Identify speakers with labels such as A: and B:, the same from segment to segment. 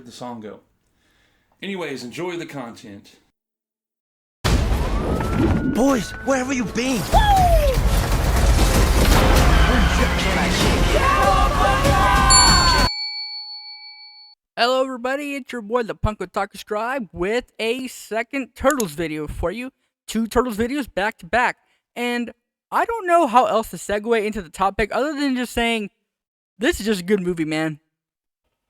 A: the song go? Anyways, enjoy the content.
B: Boys, where have you been?
C: Hello everybody, it's your boy the Punk with Taco Scribe with a second Turtles video for you. 2 Turtles videos back to back. And I don't know how else to segue into the topic other than just saying, this is just a good movie, man.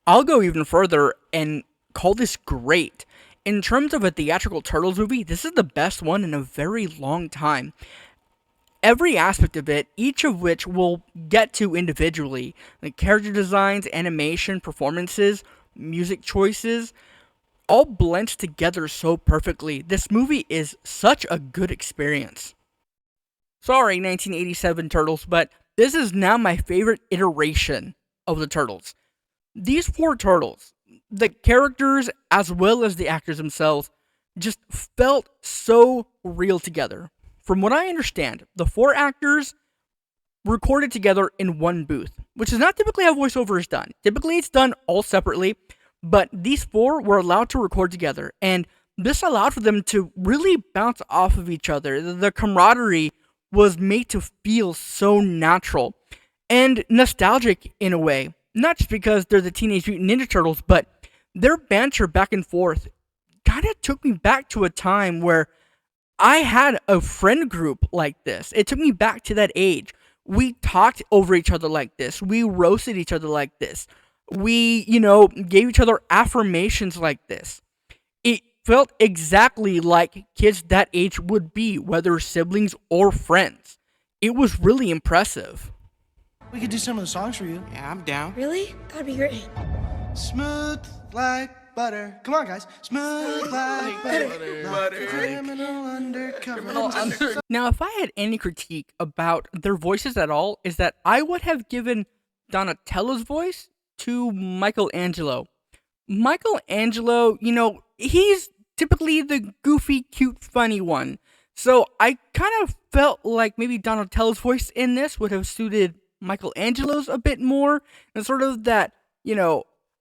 C: I'll go even further and call this great. In terms of a theatrical Turtles movie, this is the best one in a very long time. Every aspect of it, each of which we'll get to individually, like character designs, animation, performances, music choices, all blends together so perfectly. This movie is such a good experience. Sorry, 1987 Turtles, but this is now my favorite iteration of the Turtles. These 4 Turtles, the characters as well as the actors themselves, just felt so real together. From what I understand, the 4 actors recorded together in one booth, which is not typically how voiceover is done. Typically it's done all separately, but these 4 were allowed to record together, and this allowed for them to really bounce off of each other. The camaraderie was made to feel so natural and nostalgic in a way, not just because they're the Teenage Mutant Ninja Turtles, but their banter back and forth kind of took me back to a time where I had a friend group like this. It took me back to that age. We talked over each other like this. We roasted each other like this. We, gave each other affirmations like this. It felt exactly like kids that age would be, whether siblings or friends. It was really impressive.
D: We could do some of the songs for you.
E: Yeah, I'm down.
F: Really? That'd be great.
D: Smooth like butter. Come on, guys. Smooth like butter. Criminal undercover.
C: Now, if I had any critique about their voices at all, is that I would have given Donatello's voice to Michelangelo. Michelangelo, he's typically the goofy, cute, funny one. So I kind of felt like maybe Donatello's voice in this would have suited Michelangelo's a bit more, and sort of that,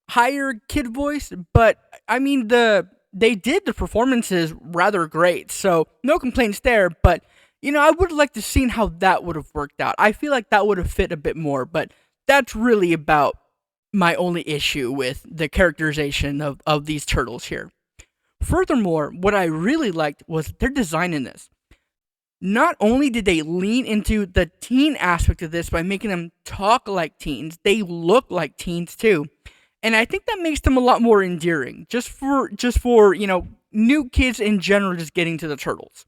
C: higher kid voice. But I mean, they did the performances rather great, so no complaints there. But I would have liked to seen how that would have worked out. I feel like that would have fit a bit more, but that's really about my only issue with the characterization of these turtles here. Furthermore, what I really liked was their design in this. Not only did they lean into the teen aspect of this by making them talk like teens, they look like teens too. And I think that makes them a lot more endearing, just for new kids in general just getting to the turtles.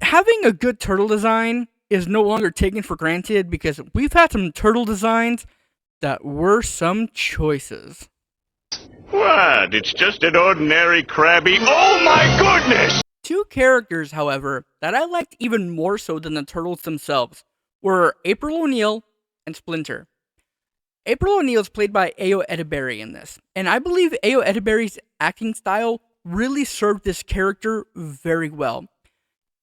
C: Having a good turtle design is no longer taken for granted, because we've had some turtle designs that were some choices.
G: What? It's just an ordinary Krabby. Oh my goodness!
C: 2 characters, however, that I liked even more so than the turtles themselves were April O'Neil and Splinter. April O'Neil is played by Ayo Edebiri in this, and I believe Ayo Edebiri's acting style really served this character very well.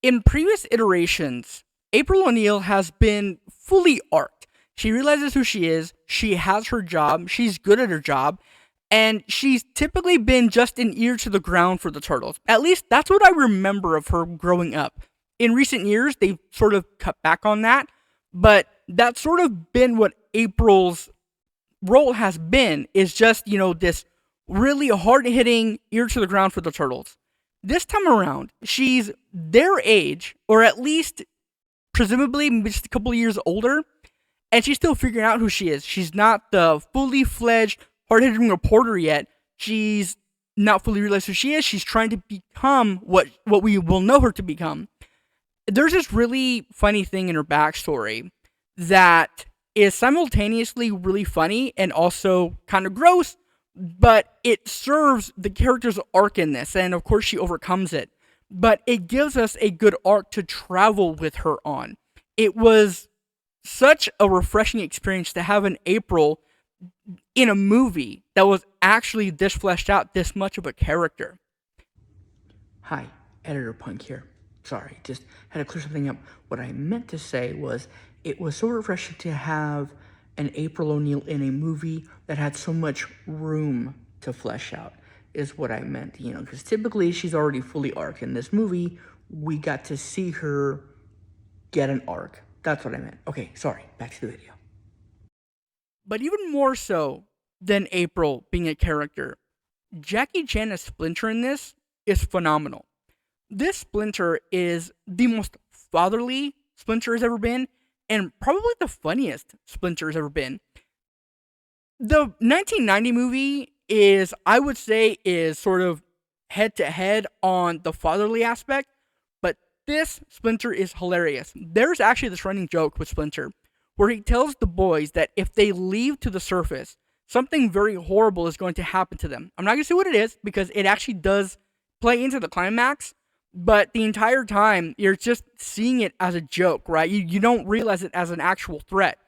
C: In previous iterations, April O'Neil has been fully arced. She realizes who she is, she has her job, she's good at her job, and she's typically been just an ear to the ground for the turtles. At least that's what I remember of her growing up. In recent years, they've sort of cut back on that, but that's sort of been what April's role has been, is just, this really hard-hitting ear to the ground for the turtles. This time around, she's their age, or at least presumably just a couple of years older, and she's still figuring out who she is. She's not the fully fledged, hard-hitting reporter yet. She's not fully realized who she is. She's trying to become what we will know her to become. There's this really funny thing in her backstory that is simultaneously really funny and also kind of gross, but it serves the character's arc in this, and of course she overcomes it. But it gives us a good arc to travel with her on. It was such a refreshing experience to have an April in a movie that was actually this fleshed out, this much of a character. Hi, Editor Punk here. Sorry, just had to clear something up. What I meant to say was, it was so refreshing to have an April O'Neil in a movie that had so much room to flesh out, is what I meant, because typically she's already fully arced. In this movie, we got to see her get an arc. That's what I meant. Okay, sorry, back to the video. But even more so than April being a character, Jackie Chan as Splinter in this is phenomenal. This Splinter is the most fatherly Splinter has ever been, and probably the funniest Splinter has ever been. The 1990 movie I would say, is sort of head to head on the fatherly aspect, but this Splinter is hilarious. There's actually this running joke with Splinter where he tells the boys that if they leave to the surface, something very horrible is going to happen to them. I'm not going to say what it is because it actually does play into the climax, but the entire time you're just seeing it as a joke, right? You don't realize it as an actual threat.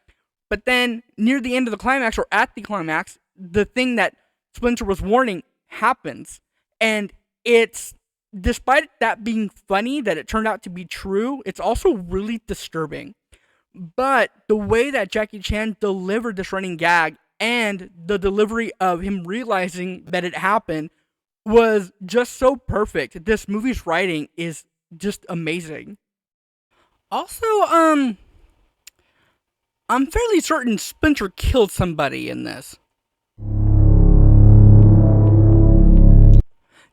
C: But then near the end of the climax, or at the climax, the thing that Splinter was warning happens. And it's, despite that being funny, that it turned out to be true, it's also really disturbing. But the way that Jackie Chan delivered this running gag and the delivery of him realizing that it happened was just so perfect. This movie's writing is just amazing. Also, I'm fairly certain Splinter killed somebody in this.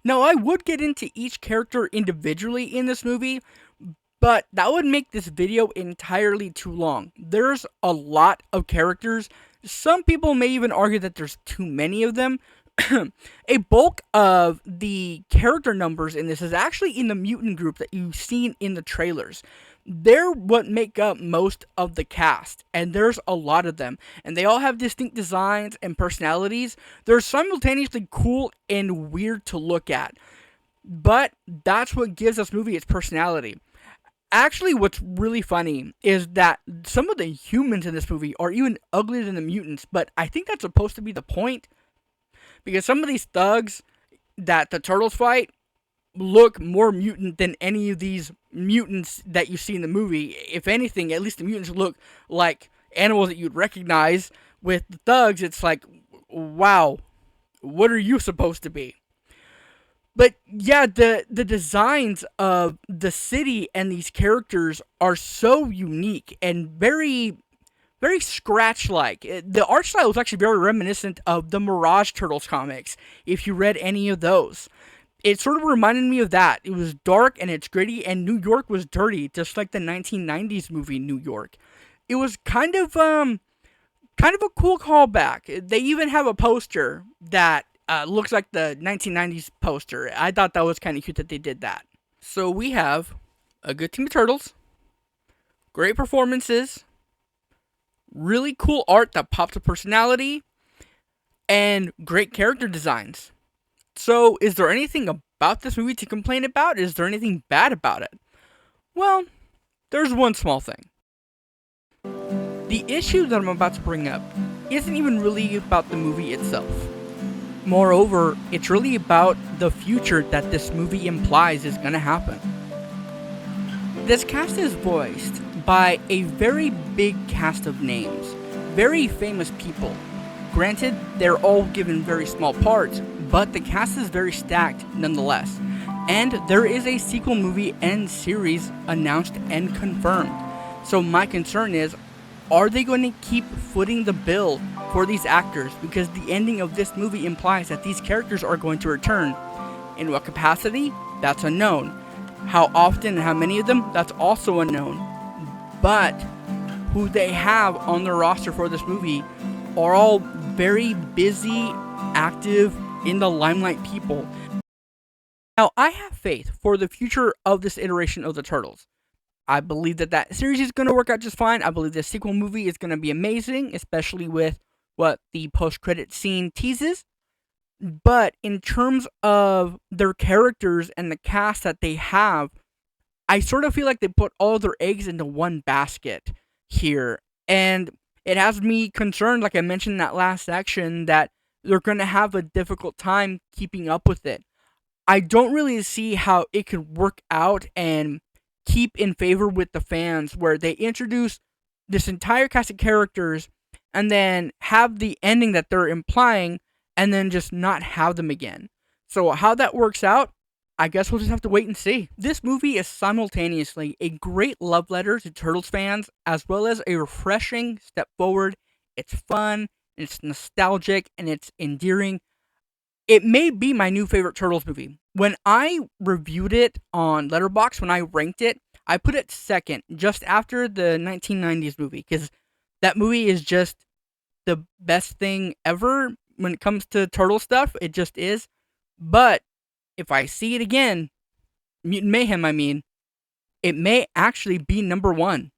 C: Now, I would get into each character individually in this movie, but that would make this video entirely too long. There's a lot of characters. Some people may even argue that there's too many of them. A bulk of the character numbers in this is actually in the mutant group that you've seen in the trailers. They're what make up most of the cast, and there's a lot of them, and they all have distinct designs and personalities. They're simultaneously cool and weird to look at, but that's what gives this movie its personality. Actually, what's really funny is that some of the humans in this movie are even uglier than the mutants, but I think that's supposed to be the point, because some of these thugs that the turtles fight look more mutant than any of these mutants that you see in the movie. If anything, at least the mutants look like animals that you'd recognize. With the thugs, it's like, wow, what are you supposed to be? But yeah, the designs of the city and these characters are so unique and very, very Scratch-like. The art style is actually very reminiscent of the Mirage Turtles comics, if you read any of those. It sort of reminded me of that. It was dark and it's gritty, and New York was dirty, just like the 1990s movie New York. It was kind of a cool callback. They even have a poster that looks like the 1990s poster. I thought that was kind of cute that they did that. So we have a good team of turtles, great performances, really cool art that pops a personality, and great character designs. So, is there anything about this movie to complain about? Is there anything bad about it? Well, there's one small thing. The issue that I'm about to bring up isn't even really about the movie itself. Moreover, it's really about the future that this movie implies is going to happen. This cast is voiced by a very big cast of names, very famous people. Granted, they're all given very small parts, but the cast is very stacked nonetheless. And there is a sequel movie and series announced and confirmed. So my concern is, are they going to keep footing the bill for these actors? Because the ending of this movie implies that these characters are going to return. In what capacity? That's unknown. How often and how many of them? That's also unknown. But who they have on their roster for this movie are all very busy, active, in the limelight people. Now, I have faith for the future of this iteration of the Turtles. I believe that series is going to work out just fine. I believe this sequel movie is going to be amazing, especially with what the post-credit scene teases. But in terms of their characters and the cast that they have, I sort of feel like they put all their eggs into one basket here. And it has me concerned, like I mentioned in that last section, that they're going to have a difficult time keeping up with it. I don't really see how it could work out and keep in favor with the fans, where they introduce this entire cast of characters and then have the ending that they're implying and then just not have them again. So how that works out, I guess we'll just have to wait and see. This movie is simultaneously a great love letter to Turtles fans, as well as a refreshing step forward. It's fun, it's nostalgic, and it's endearing. It may be my new favorite Turtles movie. When I reviewed it on Letterboxd, when I ranked it, I put it second, just after the 1990s movie, because that movie is just the best thing ever when it comes to turtle stuff. It just is. But if I see it again, Mutant Mayhem, I mean, it may actually be number one.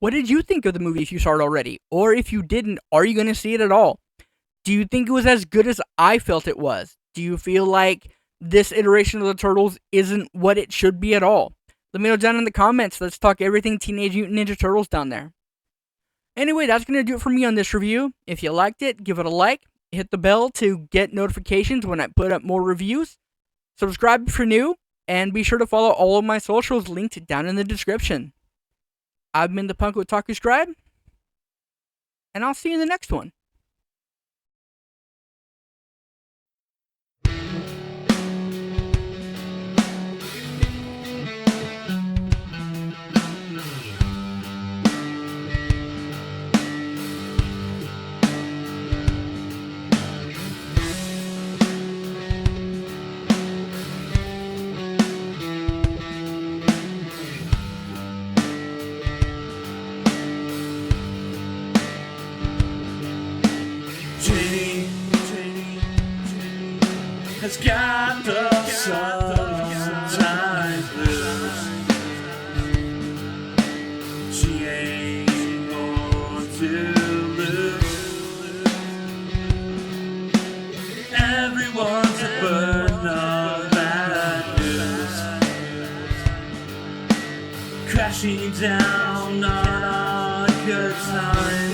C: What did you think of the movie if you saw it already? Or if you didn't, are you going to see it at all? Do you think it was as good as I felt it was? Do you feel like this iteration of the Turtles isn't what it should be at all? Let me know down in the comments. Let's talk everything Teenage Mutant Ninja Turtles down there. Anyway, that's going to do it for me on this review. If you liked it, give it a like. Hit the bell to get notifications when I put up more reviews. Subscribe if you're new. And be sure to follow all of my socials linked down in the description. I've been the Punk Otaku Scribe. And I'll see you in the next one.
E: Has got the sometimes blues. She ain't more to lose. Everyone's a burden of bad news, crashing down on a good time.